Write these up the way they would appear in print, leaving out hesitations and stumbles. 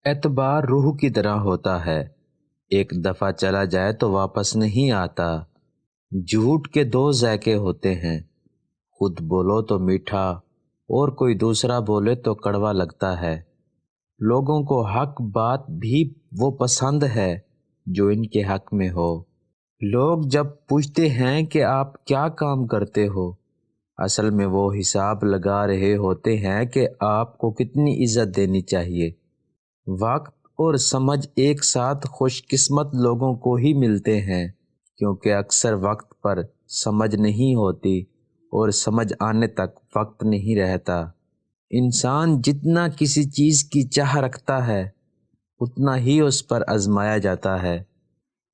اعتبار روح کی طرح ہوتا ہے، ایک دفعہ چلا جائے تو واپس نہیں آتا۔ جھوٹ کے دو ذائقے ہوتے ہیں، خود بولو تو میٹھا اور کوئی دوسرا بولے تو کڑوا لگتا ہے۔ لوگوں کو حق بات بھی وہ پسند ہے جو ان کے حق میں ہو۔ لوگ جب پوچھتے ہیں کہ آپ کیا کام کرتے ہو، اصل میں وہ حساب لگا رہے ہوتے ہیں کہ آپ کو کتنی عزت دینی چاہیے۔ وقت اور سمجھ ایک ساتھ خوش قسمت لوگوں کو ہی ملتے ہیں، کیونکہ اکثر وقت پر سمجھ نہیں ہوتی اور سمجھ آنے تک وقت نہیں رہتا۔ انسان جتنا کسی چیز کی چاہ رکھتا ہے اتنا ہی اس پر آزمایا جاتا ہے۔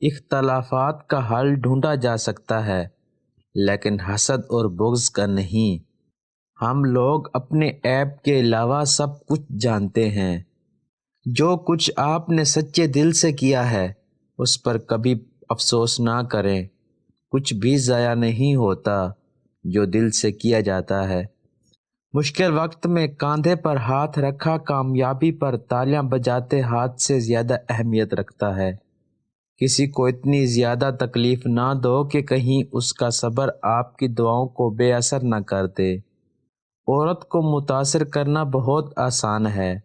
اختلافات کا حل ڈھونڈا جا سکتا ہے لیکن حسد اور بغض کا نہیں۔ ہم لوگ اپنے عیب کے علاوہ سب کچھ جانتے ہیں۔ جو کچھ آپ نے سچے دل سے کیا ہے اس پر کبھی افسوس نہ کریں۔ کچھ بھی ضائع نہیں ہوتا جو دل سے کیا جاتا ہے۔ مشکل وقت میں کاندھے پر ہاتھ رکھا کامیابی پر تالیاں بجاتے ہاتھ سے زیادہ اہمیت رکھتا ہے۔ کسی کو اتنی زیادہ تکلیف نہ دو کہ کہیں اس کا صبر آپ کی دعاؤں کو بے اثر نہ کر دے۔ عورت کو متاثر کرنا بہت آسان ہے،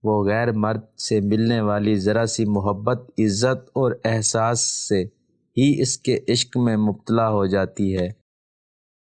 وہ غیر مرد سے ملنے والی ذرا سی محبت، عزت اور احساس سے ہی اس کے عشق میں مبتلا ہو جاتی ہے۔